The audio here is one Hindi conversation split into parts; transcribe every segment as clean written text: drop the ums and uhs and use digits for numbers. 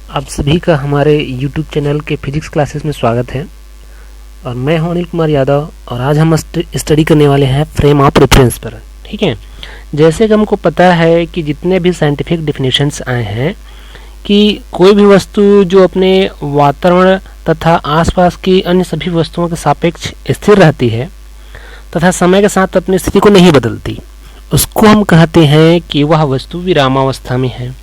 आप सभी का हमारे YouTube चैनल के फिजिक्स क्लासेस में स्वागत है और मैं हूं अनिल कुमार यादव और आज हम स्टडी करने वाले हैं फ्रेम ऑफ रेफरेंस पर। ठीक है, जैसे कि हमको पता है कि जितने भी साइंटिफिक डेफिनेशंस आए हैं कि कोई भी वस्तु जो अपने वातावरण तथा आसपास की अन्य सभी वस्तुओं के सापेक्ष स्थिर रहती है तथा समय के साथ अपनी स्थिति को नहीं बदलती, उसको हम कहते हैं कि वह वस्तु विरामावस्था में है।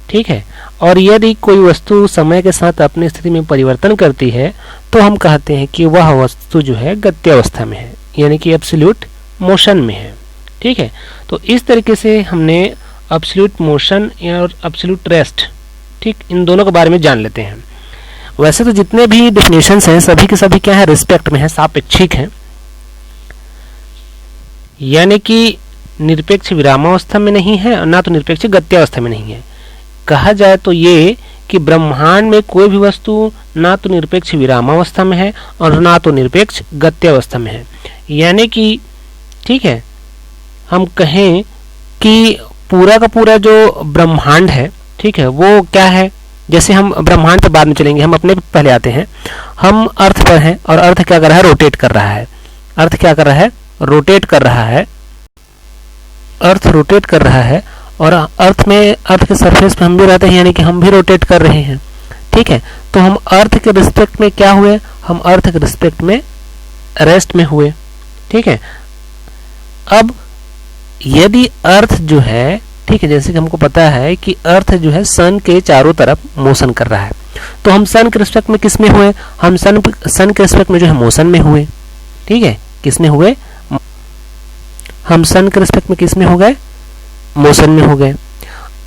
ठीक है, और यदि कोई वस्तु समय के साथ अपनी स्थिति में परिवर्तन करती है तो हम कहते हैं कि वह वस्तु जो है गत्यावस्था में है, यानी कि एब्सोल्यूट मोशन में है। ठीक है, तो इस तरीके से हमने एब्सोल्यूट मोशन और एब्सोल्यूट रेस्ट, ठीक, इन दोनों के बारे में जान लेते हैं। वैसे तो जितने भी डेफिनेशंस हैं सभी के सभी क्या है, रिस्पेक्ट में है, सापेक्षिक हैं, यानी कि निरपेक्ष विरामावस्था में नहीं है और ना तो निरपेक्ष गत्यावस्था में नहीं है। कहा जाए तो ये कि ब्रह्मांड में कोई भी वस्तु ना तो निरपेक्ष विरामावस्था में है और ना तो निरपेक्ष गत्यावस्था में है, यानी कि ठीक है, हम कहें कि पूरा का पूरा जो ब्रह्मांड है, ठीक है, वो क्या है, जैसे हम ब्रह्मांड पर बाद में चलेंगे, हम अपने पहले आते हैं। हम अर्थ पर हैं और अर्थ क्या कर रहा है, रोटेट कर रहा है। अर्थ क्या कर रहा है, रोटेट कर रहा है। अर्थ रोटेट कर रहा है और अर्थ के सरफेस पे हम भी रहते हैं, यानी कि हम भी रोटेट कर रहे हैं। ठीक है, तो हम अर्थ के रिस्पेक्ट में क्या हुए, हम अर्थ के रिस्पेक्ट में रेस्ट में हुए। ठीक है, अब यदि अर्थ जो है, ठीक है, जैसे कि हमको पता है कि अर्थ जो है सन के चारों तरफ मोशन कर रहा है, तो हम सन के रिस्पेक्ट में किस में हुए, हम सन के रिस्पेक्ट में जो है मोशन में हुए। ठीक है, किस में हुए, हम सन के रिस्पेक्ट में किस में हो गए, मोशन में हो गए।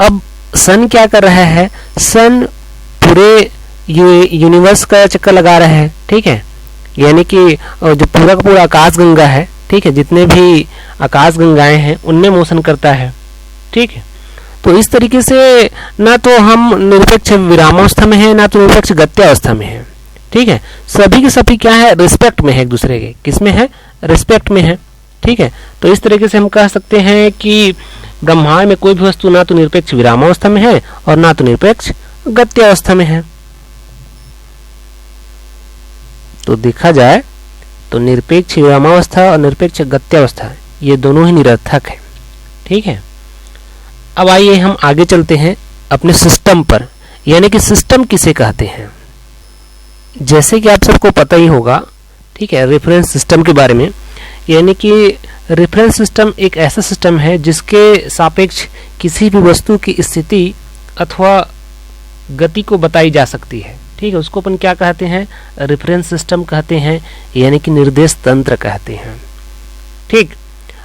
अब सन क्या कर रहा है, सन पूरे यूनिवर्स का चक्कर लगा रहा है। ठीक है, यानी कि जो पूरा का पूरा आकाश गंगा है, ठीक है, जितने भी आकाश गंगाएं हैं उनमें मोशन करता है। ठीक है, तो इस तरीके से ना तो हम निरपेक्ष विरामावस्था में है ना तो निरपेक्ष गत्यावस्था में है। ठीक है, सभी के सभी क्या है, रिस्पेक्ट में है एक दूसरे के, किसमें है, रिस्पेक्ट में है। ठीक है, तो इस तरीके से हम कह सकते हैं कि ब्रह्मांड में कोई भी वस्तु ना तो निरपेक्ष विरामावस्था में है और ना तो निरपेक्ष गत्यावस्था में है। तो देखा जाए तो निरपेक्ष विरामावस्था और निरपेक्ष गत्यावस्था ये दोनों ही निरर्थक है। ठीक है, अब आइए हम आगे चलते हैं अपने सिस्टम पर, यानी कि सिस्टम किसे कहते हैं। जैसे कि आप सबको पता ही होगा, ठीक है, रेफरेंस सिस्टम के बारे में, यानी कि रेफरेंस सिस्टम एक ऐसा सिस्टम है जिसके सापेक्ष किसी भी वस्तु की स्थिति अथवा गति को बताई जा सकती है। ठीक है, उसको अपन क्या कहते हैं, रेफरेंस सिस्टम कहते हैं, यानी कि निर्देश तंत्र कहते हैं। ठीक,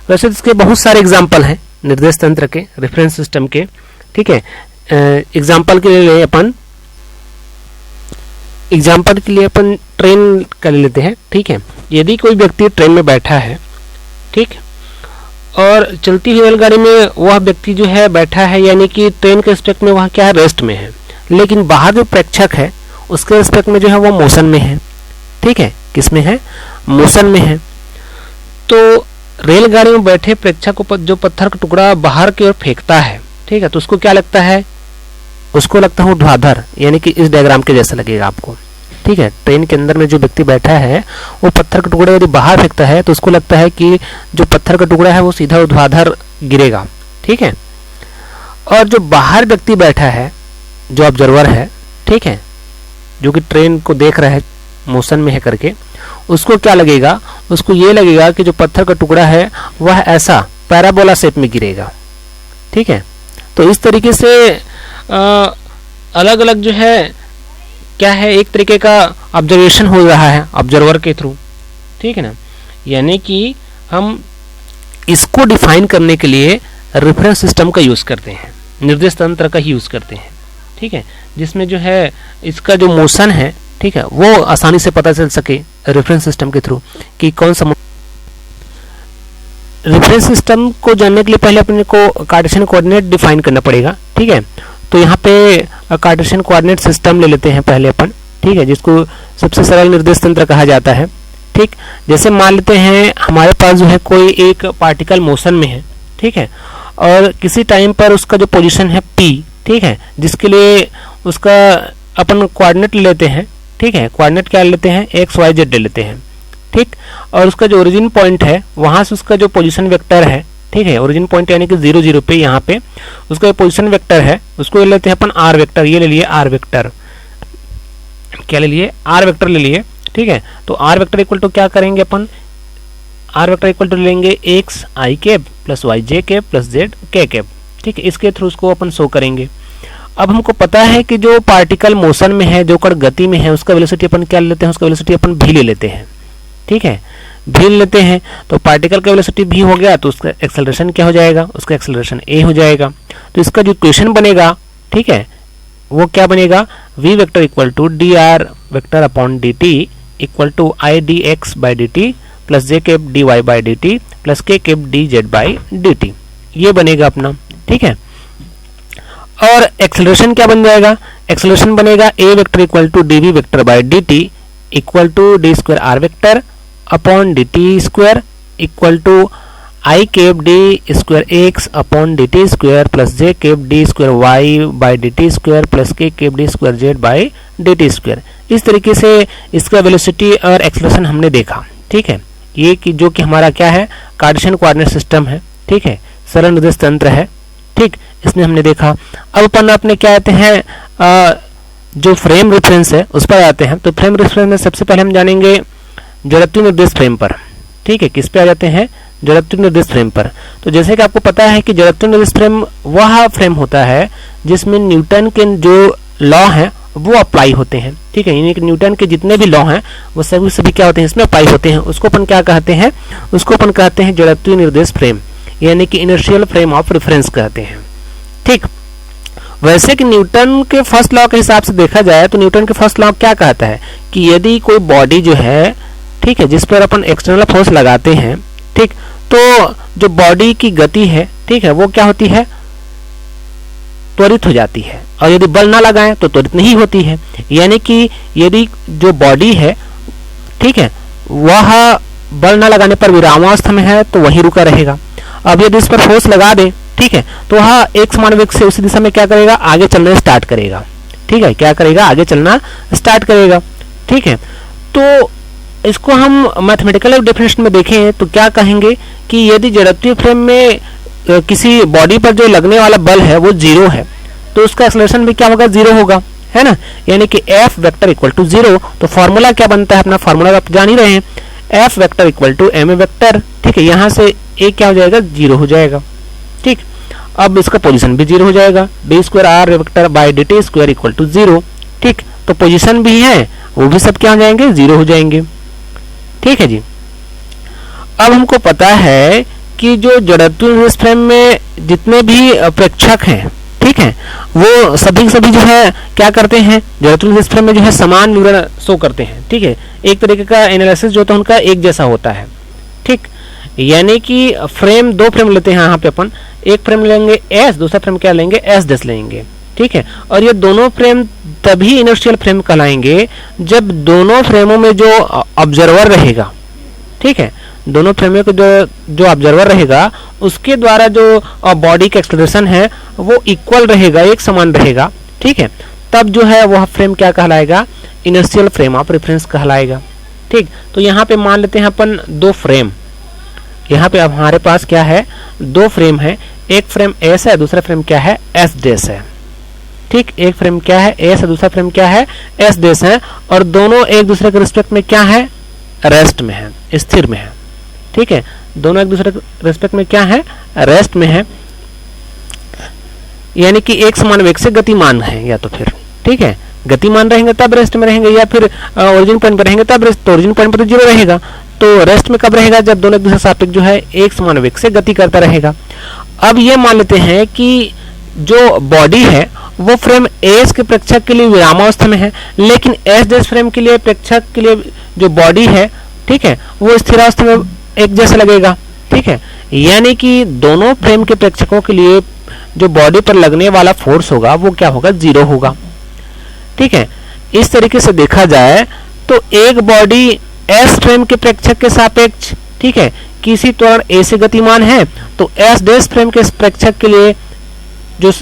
वैसे इसके बहुत सारे एग्जाम्पल हैं निर्देश तंत्र के, रेफरेंस सिस्टम के। ठीक है, एग्जाम्पल के लिए अपन ट्रेन कर लेते हैं। ठीक है, यदि कोई व्यक्ति ट्रेन में बैठा है, ठीक, और चलती हुई रेलगाड़ी में वह व्यक्ति जो है बैठा है, यानी कि ट्रेन के रिस्पेक्ट में वह क्या है, रेस्ट में है, लेकिन बाहर जो प्रेक्षक है उसके रिस्पेक्ट में जो है वह मोशन में है। ठीक है, किस में है, मोशन में है। तो रेलगाड़ी में बैठे प्रेक्षक को जो पत्थर का टुकड़ा बाहर की ओर फेंकता है, ठीक है, तो उसको क्या लगता है, उसको लगता है ऊर्ध्वाधर, यानी कि इस डायग्राम के जैसा लगेगा आपको। ठीक है, ट्रेन के अंदर में जो व्यक्ति बैठा है वो पत्थर का टुकड़ा यदि बाहर फेंकता है तो उसको लगता है कि जो पत्थर का टुकड़ा है वो सीधा ऊर्ध्वाधर गिरेगा। ठीक है, और जो बाहर व्यक्ति बैठा है, जो ऑब्जर्वर है, ठीक है, जो कि ट्रेन को देख रहा है मोशन में है करके, उसको क्या लगेगा, उसको ये लगेगा कि जो पत्थर का टुकड़ा है वह ऐसा पैराबोला शेप में गिरेगा। ठीक है, तो इस तरीके से अलग अलग जो है क्या है, एक तरीके का ऑब्जर्वेशन हो रहा है ऑब्जर्वर के थ्रू। ठीक है ना, यानी कि हम इसको डिफाइन करने के लिए रेफरेंस सिस्टम का यूज करते हैं, निर्देश तंत्र का ही यूज करते हैं। ठीक है, जिसमें जो है इसका जो मोशन है, ठीक है, वो आसानी से पता चल सके रेफरेंस सिस्टम के थ्रू कि कौन सा। रेफरेंस सिस्टम को जानने के लिए पहले अपने को कार्टेशियन कोऑर्डिनेट डिफाइन करना पड़ेगा। ठीक है, तो यहाँ पे कार्टेशियन कोऑर्डिनेट सिस्टम ले लेते हैं पहले अपन। ठीक है, जिसको सबसे सरल निर्देश तंत्र कहा जाता है। ठीक, जैसे मान लेते हैं हमारे पास जो है कोई एक पार्टिकल मोशन में है, ठीक है, और किसी टाइम पर उसका जो पोजीशन है p, ठीक है, जिसके लिए उसका अपन कोऑर्डिनेट ले लेते हैं, ठीक है। कोऑर्डिनेट क्या लेते हैं, एक्स वाई जेड ले लेते हैं, ठीक। और उसका जो ओरिजिन पॉइंट है वहां से उसका जो पोजीशन वेक्टर है, ठीक है, ओरिजिन पॉइंट यानी कि 0 0 पे यहाँ पे उसका पोजीशन वेक्टर है, उसको ले लेते हैं अपन आर वेक्टर। ये ले लिए आर वेक्टर, क्या ले लिए, आर वेक्टर ले लिए, ठीक है। तो आर वेक्टर इक्वल टू क्या करेंगे अपन, आर वेक्टर इक्वल टू लेंगे एक्स आई कैप प्लस वाई जे कैप प्लस जेड के कैप, ठीक है। इसके थ्रू उसको अपन शो करेंगे। अब हमको पता है कि जो पार्टिकल मोशन में है, जो कण गति में है, उसका वेलोसिटी अपन क्या ले लेते हैं, उसका वेलोसिटी अपन भी ले लेते हैं, ठीक है, भी ले लेते हैं। तो पार्टिकल का वेलोसिटी भी हो गया तो उसका एक्सेलरेशन क्या हो जाएगा, उसका एक्सेलरेशन ए हो जाएगा। तो इसका जो इक्वेशन बनेगा, ठीक है, वो क्या बनेगा, v vector equal to D R vector upon D T equal to i d x by D t plus j cap d y by D t plus k cap d z by D t, ये बनेगा अपना, ठीक है। और एक्सेलरेशन क्या बन जाएगा, एक्सेलरेशन बनेगा a vector equal to d v vector by D T equal to d square are vector upon D T square equal to i cap d square x upon D T square plus j cap d square y by D T square plus k cap d square z by D T square. इस तरीके से इसका वेलोसिटी और एक्सेलरेशन हमने देखा, ठीक है। ये कि जो कि हमारा क्या है, कार्टेशियन कोऑर्डिनेट सिस्टम है, ठीक है, सरल निर्देश तंत्र है, ठीक, इसमें हमने देखा। अब अपन अपने क्या आते हैं, जो फ्रेम रेफरेंस है उस पर आते हैं। तो फ्रेम रेफरेंस में सबसे पहले हम जानेंगे जड़त्वीय निर्देश फ्रेम पर, ठीक है। किस पे आ जाते हैं, जड़त्वीय निर्देश फ्रेम पर। तो जैसे कि आपको पता है कि जड़त्वीय निर्देश फ्रेम वह फ्रेम होता है जिसमें न्यूटन के जो लॉ हैं वो अप्लाई होते हैं, ठीक है। यानी कि न्यूटन के जितने भी लॉ हैं वो सभी क्या होते हैं, इसमें अप्लाई होते हैं। उसको अपन क्या कहते हैं, उसको अपन कहते हैं जड़त्वीय निर्देश फ्रेम, यानी कि इनर्शियल फ्रेम ऑफ रेफरेंस कहते हैं, ठीक। वैसे कि न्यूटन के फर्स्ट लॉ के हिसाब से देखा जाए तो न्यूटन के फर्स्ट लॉ क्या कहता है कि यदि कोई बॉडी जो है, ठीक है, जिस पर अपन एक्सटर्नल फोर्स लगाते हैं, ठीक, तो जो बॉडी की गति है, ठीक है, वो क्या होती है, त्वरित हो जाती है। और यदि बल ना लगाएं तो त्वरित नहीं होती है। यानी कि यदि जो बॉडी है, ठीक है, वह बल ना लगाने पर विरामावस्था में है तो वहीं रुका रहेगा। अब यदि इस पर फोर्स लगा दे, ठीक है, तो वह एक समान वेग से उसी दिशा में क्या करेगा, आगे चलना स्टार्ट करेगा, ठीक है, क्या करेगा, आगे चलना स्टार्ट करेगा, ठीक है। तो इसको हम मैथमेटिकल डेफिनेशन में देखें तो क्या कहेंगे कि यदि जड़त्वीय फ्रेम में किसी बॉडी पर जो लगने वाला बल है वो 0 है तो उसका एक्सेलरेशन भी क्या होगा, 0 होगा, है ना। यानी कि F वेक्टर इक्वल टू 0। तो फॉर्मूला क्या बनता है, अपना फॉर्मूला आप जान ही रहे हैं, F vector equal to ma vector, ठीक है। यहाँ से a क्या हो जाएगा, 0 हो जाएगा, ठीक। अब इसका पोजीशन भी 0 हो जाएगा, D square are vector by D T square equal to 0, ठीक। तो पोजीशन भी है वो भी सब क्या हो जाएंगे, 0 हो जाएंगे, ठीक है जी। अब हमको पता है कि जो जड़त्वीय निर्देश फ्रेम में जितने भी प्रेक्षक हैं, ठीक है, वो सभी जो है क्या करते हैं, जड़त्वीय निर्देश फ्रेम में जो है समान विवरण शो करते हैं, ठीक है। एक तरीके का एनालिसिस जो होता है उनका एक जैसा होता है, ठीक। यानी कि फ्रेम, दो फ्रेम लेते हैं यहाँ पे अपन, एक फ्रेम लेंगे एस, दूसरा फ्रेम क्या लेंगे, एस डैश लेंगे, ठीक है। और ये दोनों फ्रेम तभी इनर्शियल फ्रेम कहलाएंगे जब दोनों फ्रेमों में जो ऑब्जर्वर रहेगा, ठीक है, दोनों फ्रेमों को जो ऑब्जर्वर रहेगा उसके द्वारा जो बॉडी का एक्सेलरेशन है वो इक्वल रहेगा, एक समान रहेगा, ठीक है। तब जो है वह फ्रेम क्या कहलाएगा, इनर्शियल फ्रेम ऑफ रेफरेंस कहलाएगा, ठीक। तो यहाँ पे मान लेते हैं अपन दो फ्रेम, यहाँ पे अब हमारे पास क्या है, दो फ्रेम है, एक फ्रेम एस है, दूसरा फ्रेम क्या है, एस डैश है, ठीक। एक फ्रेम क्या है, एस है, दूसरा फ्रेम क्या है, एस डैश है। और दोनों एक दूसरे के रिस्पेक्ट में क्या है, रेस्ट में है, स्थिर में है, ठीक है। दोनों एक दूसरे के रिस्पेक्ट में क्या है, रेस्ट में है, यानी कि एक समान वेग से गतिमान है, या तो फिर, ठीक है, गतिमान रहेंगे तब रेस्ट में रहेंगे, या फिर ओरिजिन पॉइंट पर रहेंगे तब रेस्ट, तो ओरिजिन पॉइंट पर तो 0 रहेगा, तो रेस्ट में कब रहेगा, जब दोनों एक दूसरे सापेक्ष जो है एक समान वेग से गति करता रहेगा। अब ये मान लेते हैं कि जो बॉडी है वो फ्रेम एस के प्रेक्षक के लिए विरामावस्था में है, लेकिन एस डैश फ्रेम के लिए, प्रेक्षक के लिए जो बॉडी है, ठीक है, वो स्थिरावस्था में एक जैसा लगेगा, ठीक है। यानी कि दोनों फ्रेम के प्रेक्षकों के लिए जो बॉडी पर लगने वाला फोर्स होगा वो क्या होगा, 0 होगा, ठीक है। इस तरीके से देखा जाए तो एक बॉडी एस फ्रेम के प्रेक्षक के सापेक्ष, ठीक है, किसी त्वरण ए से गतिमान है, तो एस डैश फ्रेम के प्रेक्षक के लिए जो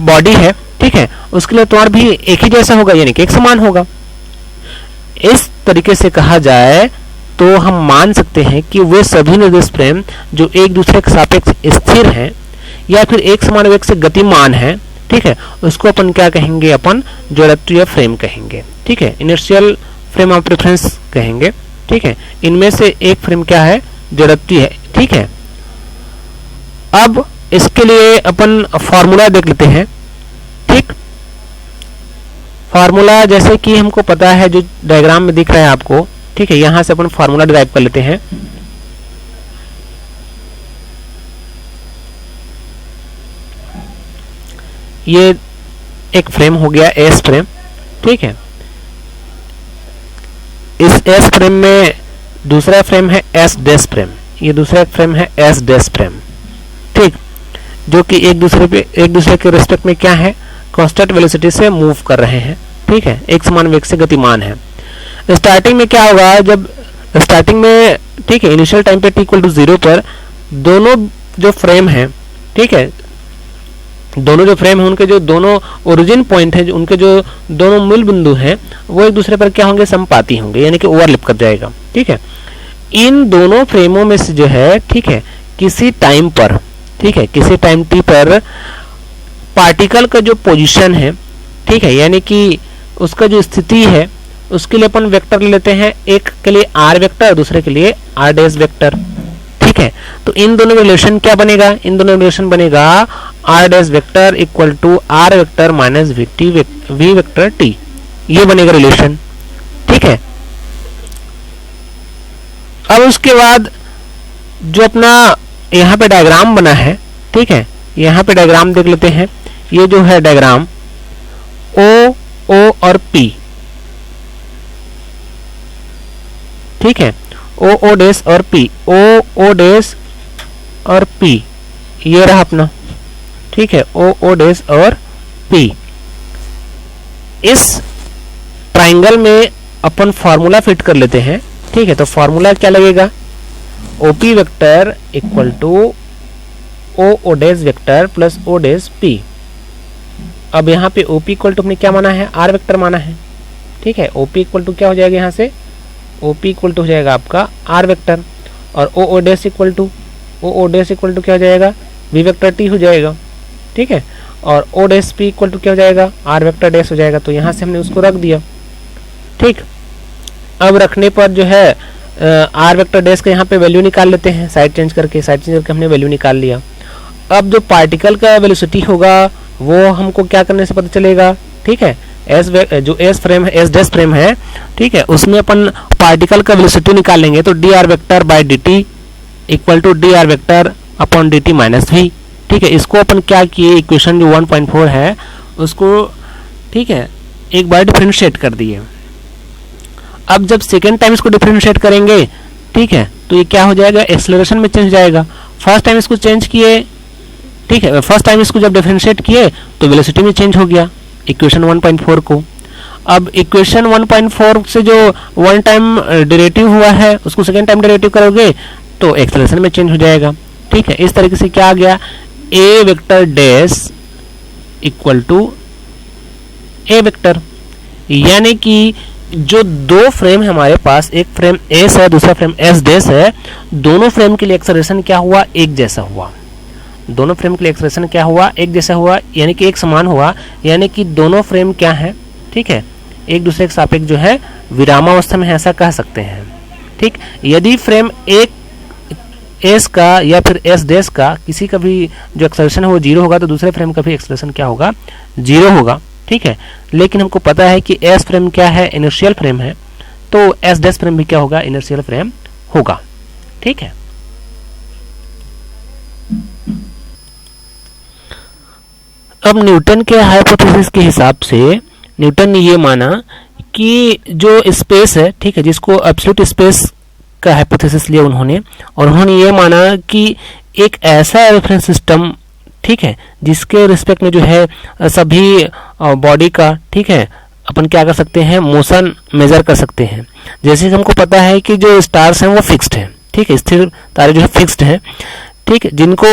बॉडी है, ठीक है, उसके लिए त्वरण भी एक ही जैसा होगा, यानी कि एक समान होगा। इस तरीके से कहा जाए तो हम मान सकते हैं कि वे सभी निर्देश फ्रेम जो एक दूसरे के सापेक्ष स्थिर हैं या फिर एक समान वेग से गतिमान है, ठीक है, उसको अपन क्या कहेंगे, अपन जड़त्वीय फ्रेम कहेंगे। ठीक है, इनर्शियल फ्रेम ऑफ रेफरेंस कहेंगे। ठीक है, इनमें से एक फ्रेम क्या है, जड़त्वीय है। ठीक है, अब इसके लिए अपन फॉर्मूला देख लेते हैं। ठीक, फॉर्मूला जैसे कि हमको पता है, जो डायग्राम में दिख रहा है आपको, ठीक है, यहां से अपन फॉर्मूला डिराइव कर लेते हैं। ये एक फ्रेम हो गया एस फ्रेम। ठीक है, इस एस फ्रेम में दूसरा फ्रेम है एस डैश फ्रेम, ये दूसरा फ्रेम है एस डैश फ्रेम। ठीक, जो कि एक दूसरे के रिस्पेक्ट में क्या है, कांस्टेंट वेलोसिटी से मूव कर रहे हैं। ठीक है, एक समान वेग से गतिमान है। स्टार्टिंग में क्या होगा, जब स्टार्टिंग में, ठीक है, इनिशियल टाइम पे t इक्वल टू 0 पर दोनों जो फ्रेम है, ठीक है, दोनों जो फ्रेम है उनके जो दोनों ओरिजिन पॉइंट है, जो उनके जो दोनों मूल बिंदु हैं, वो एक दूसरे पर क्या होंगे, समपाती होंगे, यानी कि ओवरलैप कर जाएगा। ठीक है, इन दोनों फ्रेमों में से जो है, ठीक है, किसी टाइम पर, ठीक है, किसी टाइम t पर पार्टिकल का जो पोजीशन है, ठीक है, यानी कि उसका जो स्थिति है, उसके लिए अपन वेक्टर ले लेते हैं, एक के लिए r वेक्टर, दूसरे के लिए r डैश वेक्टर। ठीक है, तो इन दोनों रिलेशन क्या बनेगा, इन दोनों रिलेशन बनेगा r dash vector equal to r vector minus v vector t, ये बनेगा रिलेशन। ठीक है, अब उसके बाद जो अपना यहाँ पे डायग्राम बना है, ठीक है, यहाँ पे डायग्राम देख लेते हैं। ये जो है डायग्राम O और P, ठीक है, O डैश और P, O डैश और P, ये रहा अपना। ठीक है, O डैश और P। इस ट्राइंगल में अपन फॉर्मूला फिट कर लेते हैं। ठीक है, तो फॉर्मूला क्या लगेगा, OP vector equal to O dash vector plus O dash P। अब यहाँ पे OP इक्वल टू अपने क्या माना है, R वेक्टर माना है। ठीक है, OP इक्वल टू क्या हो जाएगा, यहाँ से OP इक्वल टू हो जाएगा आपका R वेक्टर, और O डैश इक्वल टू क्या हो जाएगा, V वेक्टर T हो जाएगा। ठीक है, और O dash P equal to क्या हो जाएगा, R वेक्टर डैश हो जाएगा। तो यहाँ से हमने उसको रख दिया। ठीक, अब रखने पर जो है R वेक्टर डैश का यहाँ पे वैल्यू निकाल लेते हैं, साइड चेंज करके हमने वैल्यू निकाल लिया। अब जो पार्टिकल का वेलोसिटी होगा वो हमको क्या करने से पता चलेगा। ठीक है, जो एस फ्रेम है, एस डैश फ्रेम है, ठीक है, उसमें अपन पार्टिकल का वेलोसिटी निकाल लेंगे। तो D are vector by D T equal to D R vector upon D T minus V. ठीक है, इसको अपन क्या किए, इक्वेशन जो 1.4 है उसको, ठीक है, एक बार डिफरेंशिएट कर दिए। अब जब सेकेंड टाइम इसको डिफरेंशिएट करेंगे, ठीक है, तो ये क्या हो जाएगा, एक्सेलरेशन में चेंज जाएगा। फर्स्ट टाइम इसको चेंज किए, ठीक है, फर्स्ट टाइम इसको जब डिफरेंशिएट किए तो वेलोसिटी में चेंज हो गया इक्वेशन 1.4 को। अब इक्वेशन 1.4 से जो वन टाइम डेरिवेटिव हुआ है उसको सेकेंड टाइम डेरिवेटिव करोगे तो एक्सेलरेशन में चेंज हो जाएगा। ठीक है, इस तरीके से क्या आ गया, a vector dash equal to a vector, यानी कि जो दो फ्रेम है हमारे पास, एक फ्रेम एस है, दूसरा फ्रेम एस डैश है, दोनों फ्रेम के लिए एक्सेलरेशन क्या हुआ, एक जैसा हुआ। दोनों फ्रेम के लिए एक्सप्रेशन क्या हुआ, एक जैसा हुआ, यानी कि एक समान हुआ, यानी कि दोनों फ्रेम क्या है, ठीक है, एक दूसरे के सापेक्ष जो है विरामावस्था में है, ऐसा कह सकते हैं। ठीक, यदि फ्रेम एक एस का या फिर एस डैश का किसी का भी जो एक्सप्रेशन है वो 0 होगा तो दूसरे फ्रेम का भी एक्सप्रेशन क्या होगा, 0 होगा। ठीक है, लेकिन हमको पता है कि एस फ्रेम क्या है, इनर्शियल फ्रेम है, तो एस डैश फ्रेम भी क्या होगा, इनर्शियल फ्रेम होगा। ठीक है, अब न्यूटन के हाइपोथेसिस के हिसाब से न्यूटन ने ये माना कि जो स्पेस है, ठीक है, जिसको एब्सोल्यूट स्पेस का हाइपोथेसिस लिया उन्होंने, और उन्होंने ये माना कि एक ऐसा रेफरेंस सिस्टम, ठीक है, जिसके रिस्पेक्ट में जो है सभी बॉडी का, ठीक है, अपन क्या कर सकते हैं, मोशन मेजर कर सकते हैं। जैसे कि हमको पता है कि जो स्टार्स हैं वो फिक्स्ड हैं, ठीक है, स्थिर तारे जो है फिक्स्ड हैं, ठीक है, जिनको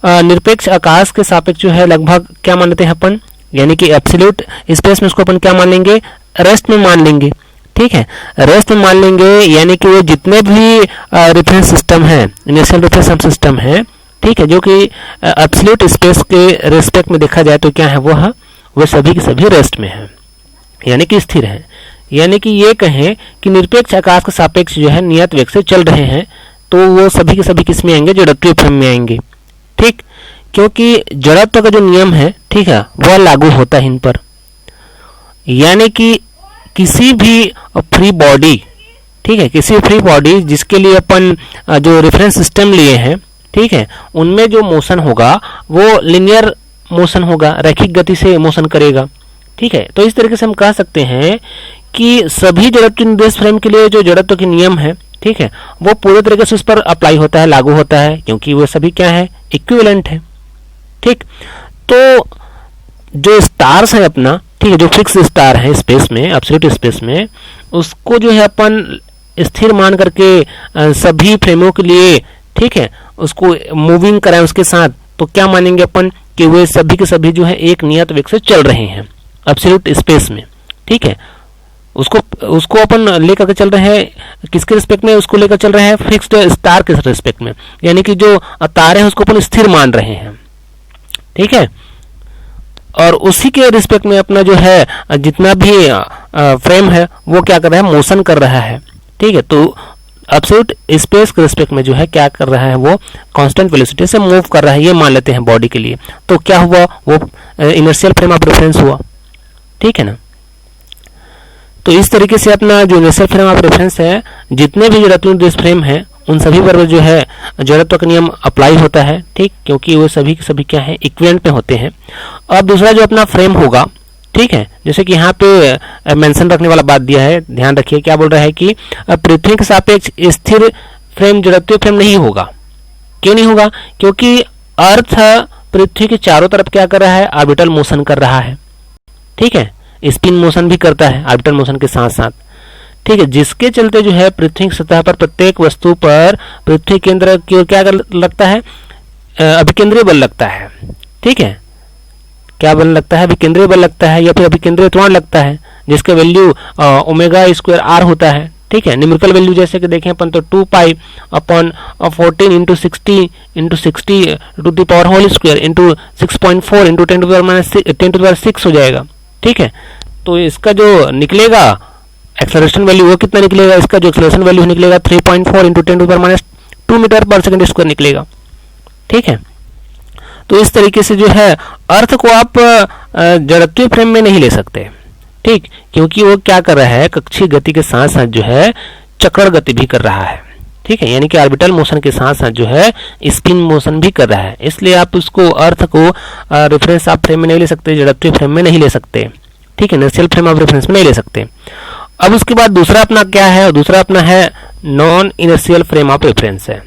निरपेक्ष आकाश के सापेक्ष जो है लगभग क्या मानते हैं अपन, यानी कि एब्सोल्यूट स्पेस में उसको अपन क्या मान लेंगे, रेस्ट में मान लेंगे। ठीक है, रेस्ट में मान लेंगे, यानी कि वो जितने भी रेफरेंस सिस्टम है, इनिशियल रेफरेंस सिस्टम है, ठीक है, जो कि एब्सोल्यूट स्पेस के रेस्पेक्ट में देखा जाए तो क्या है, वो सभी के सभी रेस्ट में है, यानी कि स्थिर है। यानी कि ये कहें कि निरपेक्ष आकाश के सापेक्ष जो है नियत वेग से चल रहे हैं, तो वो सभी के सभी किस में आएंगे, जड़त्वीय फ्रेम में आएंगे। ठीक, क्योंकि जड़त्व का जो नियम है, ठीक है, वह लागू होता है इन पर। यानी कि किसी भी फ्री बॉडी, ठीक है, किसी फ्री बॉडी जिसके लिए अपन जो रेफरेंस सिस्टम लिए हैं, ठीक है, उनमें जो मोशन होगा वो लिनियर मोशन होगा, रैखिक गति से मोशन करेगा। ठीक है, तो इस तरीके से हम कह सकते हैं कि सभी जड़त्व निर्देश फ्रेम के लिए जो जड़त्व के नियम है, ठीक है, वो पूरे तरीके से उस पर अप्लाई होता है, लागू होता है, क्योंकि वो सभी क्या है, इक्विवेलेंट है। ठीक, तो जो स्टार्स है अपना, ठीक है, जो फिक्स स्टार है स्पेस में, एब्सोल्यूट स्पेस में, उसको जो है अपन स्थिर मान करके सभी फ्रेमों के लिए, ठीक है, उसको मूविंग कराएं उसके साथ, तो क्या मानेंगे अपन कि वे सभी के सभी जो है एक नियत वेग से चल रहे हैं एब्सोल्यूट स्पेस में। ठीक है, उसको अपन लेकर के चल रहे हैं किसके रिस्पेक्ट में, उसको लेकर चल रहे हैं फिक्स्ड स्टार के रिस्पेक्ट में, यानी कि जो तारे हैं उसको अपन स्थिर मान रहे हैं। ठीक है, और उसी के रिस्पेक्ट में अपना जो है जितना भी फ्रेम है वो क्या कर रहा है, मोशन कर रहा है। ठीक है, तो एब्सोल्यूट स्पेस के रिस्पेक्ट में जो है क्या कर रहा है, वो कांस्टेंट वेलोसिटी से मूव कर रहा है, ये मान लेते हैं बॉडी के लिए। तो क्या हुआ, वो इनर्शियल फ्रेम ऑफ रेफरेंस हुआ। ठीक है ना, तो इस तरीके से अपना जो इनर्शियल फ्रेम ऑफ रेफरेंस है, जितने भी जड़त्व निर्देश फ्रेम है उन सभी पर जो है जड़त्व का नियम अप्लाई होता है। ठीक, क्योंकि वो सभी के सभी क्या है, इक्विवेलेंट में होते हैं। अब दूसरा जो अपना फ्रेम होगा, ठीक है, जैसे कि यहाँ पे मेंशन रखने वाला बात दिया है, ध्यान रखिए क्या बोल रहा है कि पृथ्वी के सापेक्ष स्थिर फ्रेम जड़त्वीय फ्रेम नहीं होगा। क्यों नहीं होगा, क्योंकि अर्थ पृथ्वी के चारों तरफ क्या कर रहा है, ऑर्बिटल मोशन कर रहा है। ठीक है, स्पिन मोशन भी करता है ऑर्बिटल मोशन के साथ साथ। ठीक है, जिसके चलते जो है पृथ्वी की सतह पर प्रत्येक वस्तु पर पृथ्वी केंद्र की ओर क्या लगता है, अभिकेंद्रीय बल लगता है। ठीक है, क्या बल लगता है, अभिकेंद्रीय बल लगता है या फिर अभिकेंद्रीय त्वरण लगता है, जिसका वैल्यू ओमेगा स्क्वायर आर होता है। ठीक है, न्यूमेरिकल वैल्यू जैसे कि देखें अपन तो 2 pi upon 14 into 60 to the power whole square into 6.4 into 10 to the 6 हो जाएगा। ठीक है, तो इसका जो निकलेगा एक्सेलरेशन वैल्यू वो कितना निकलेगा, इसका जो एक्सेलरेशन वैल्यू निकलेगा 3.4 इंटू 10 टू द -2 मीटर पर सेकंड स्क्वायर निकलेगा। ठीक है, तो इस तरीके से जो है अर्थ को आप जड़त्वीय फ्रेम में नहीं ले सकते। ठीक, क्योंकि वो क्या कर रहा है, कक्षीय गति के साथ साथ जो है चक्रण गति भी कर रहा है। ठीक है, यानी कि ऑर्बिटल मोशन के साथ साथ जो है स्पिन मोशन भी कर रहा है, इसलिए आप उसको अर्थ को रेफरेंस ऑफ फ्रेम में नहीं ले सकते, जड़त्वीय फ्रेम में नहीं ले सकते। ठीक है, इनर्शियल फ्रेम ऑफ रेफरेंस में नहीं ले सकते। अब उसके बाद दूसरा अपना क्या है, दूसरा अपना है non inertial frame of reference है।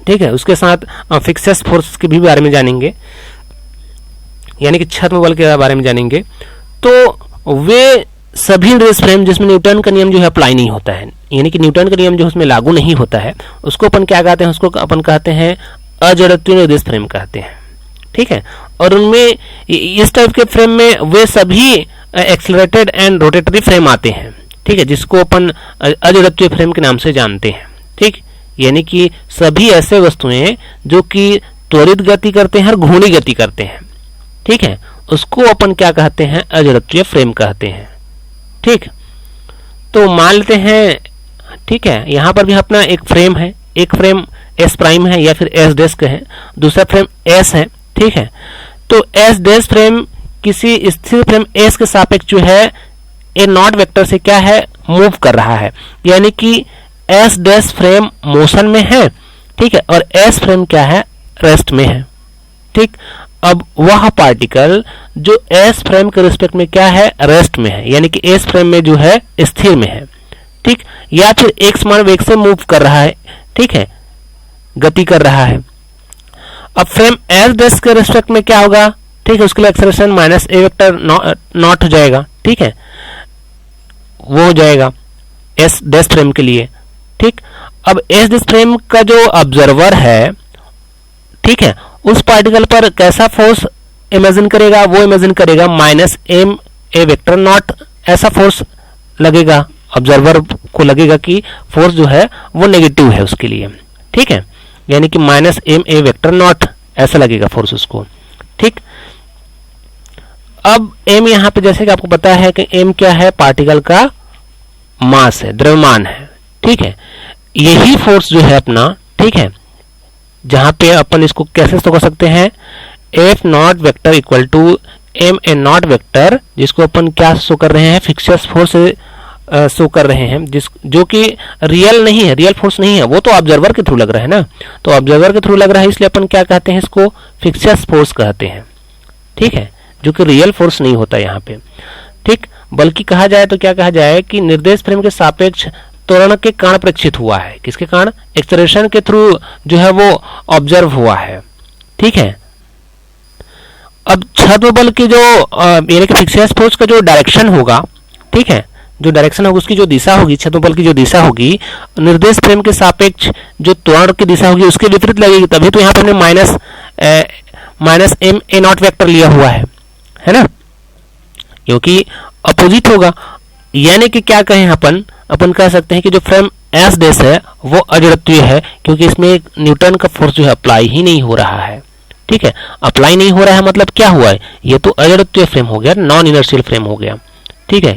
ठीक है, उसके साथ फिक्सेस फोर्स के भी बारे में जानेंगे, यानी कि छद्म बल के बारे में जानेंगे। तो वे सभी निर्देश फ्रेम जिसमें न्यूटन का नियम जो है अप्लाई नहीं होता है, यानी कि न्यूटन का नियम जो उसमें लागू नहीं होता है, उसको अपन क्या कहते हैं, उसको अपन कहते हैं अजड़त्वीय निर्देश फ्रेम कहते हैं। ठीक है, और उनमें इस टाइप के फ्रेम में वे सभी एक्सेलरेटेड एंड रोटेटरी फ्रेम आते हैं। ठीक है, जिसको अपन अजड़त्वीय फ्रेम के नाम से जानते हैं। ठीक, यानी कि सभी ऐसे वस्तुएं जो कि त्वरित गति करते हैं और घूर्णी गति करते हैं। ठीक है, उसको अपन क्या कहते हैं, अजड़त्वीय फ्रेम कहते हैं। ठीक, तो मान लेते हैं, ठीक है, यहां पर भी अपना एक फ्रेम है, एक फ्रेम एस प्राइम है या फिर एस डैश कहें, दूसरा फ्रेम एस है। ठीक है, तो एस डैश फ्रेम किसी स्थिर फ्रेम एस के सापेक्ष जो है ए नॉट वेक्टर से क्या है, मूव कर रहा है, यानी कि एस डैश फ्रेम मोशन में है। ठीक है, और एस फ्रेम क्या है, रेस्ट में है। ठीक, अब वह पार्टिकल जो एस फ्रेम के रिस्पेक्ट में क्या है, रेस्ट में है, यानी कि एस फ्रेम में जो है स्थिर में है। ठीक, या फिर एक समान वेग से मूव कर रहा है। ठीक है, गति कर रहा है। अब फ्रेम एस डैश के रिस्पेक्ट में क्या होगा, ठीक है, उसके लिए acceleration minus A vector not हो जाएगा। ठीक है, वो हो जाएगा एस डैश फ्रेम के लिए। ठीक, अब एस डैश फ्रेम का जो ऑब्जर्वर है, ठीक है, उस पार्टिकल पर कैसा फोर्स इमेजिन करेगा, वो इमेजिन करेगा minus M A vector not, ऐसा फोर्स लगेगा, ऑब्जर्वर को लगेगा कि फोर्स जो है वो नेगेटिव है उसके लिए, ठीक है, यानी कि minus M A vector not ऐसा लगेगा फोर्स उसको, ठीक। अब m यहां पे जैसे कि आपको पता है कि m क्या है, पार्टिकल का मास है, द्रव्यमान है, ठीक है। यही फोर्स जो है अपना, ठीक है, जहां पे अपन इसको कैसे शो कर सकते हैं, F not vector equal to M A not vector, जिसको अपन क्या शो कर रहे हैं, फिक्सस फोर्स शो कर रहे हैं, जो कि रियल नहीं है, रियल फोर्स नहीं है, वो तो ऑब्जर्वर के थ्रू लग रहा है ना, तो ऑब्जर्वर के थ्रू लग रहा है, इसलिए अपन क्या कहते हैं, इसको फिक्सस फोर्स कहते हैं, ठीक है, जो कि रियल फोर्स नहीं होता यहाँ पे, ठीक। बल्कि कहा जाए तो क्या कहा जाए कि निर्देश फ्रेम के सापेक्ष त्वरण के कारण प्रेक्षित हुआ है, किसके कारण, एक्सेलरेशन के थ्रू जो है वो ऑब्जर्व हुआ है, ठीक है। अब छद्म बल की जो यानी कि फिक्सस फोर्स का जो डायरेक्शन होगा, ठीक है, जो डायरेक्शन होगी उसकी जो दिशा होगी, छद्म बल की जो दिशा होगी निर्देश फ्रेम के सापेक्ष जो त्वरण की दिशा होगी उसके विपरीत लगेगी, तभी तो यहाँ पर हमने minus M A not vector लिया हुआ है ना, क्योंकि अपोजिट होगा। यानी कि क्या कहें, अपन कह सकते हैं कि जो फ्रेम एस डेस है वो अजड़त्वीय है, क्योंकि इसमें एक न्यूटन का फोर्स जो है अप्लाई ही नहीं हो रहा है, ठीक है। अप्लाई नहीं हो रहा है मतलब क्या हुआ है, ये तो अजड़त्वीय फ्रेम हो गया, नॉन इनर्शियल फ्रेम हो गया, ठीक है।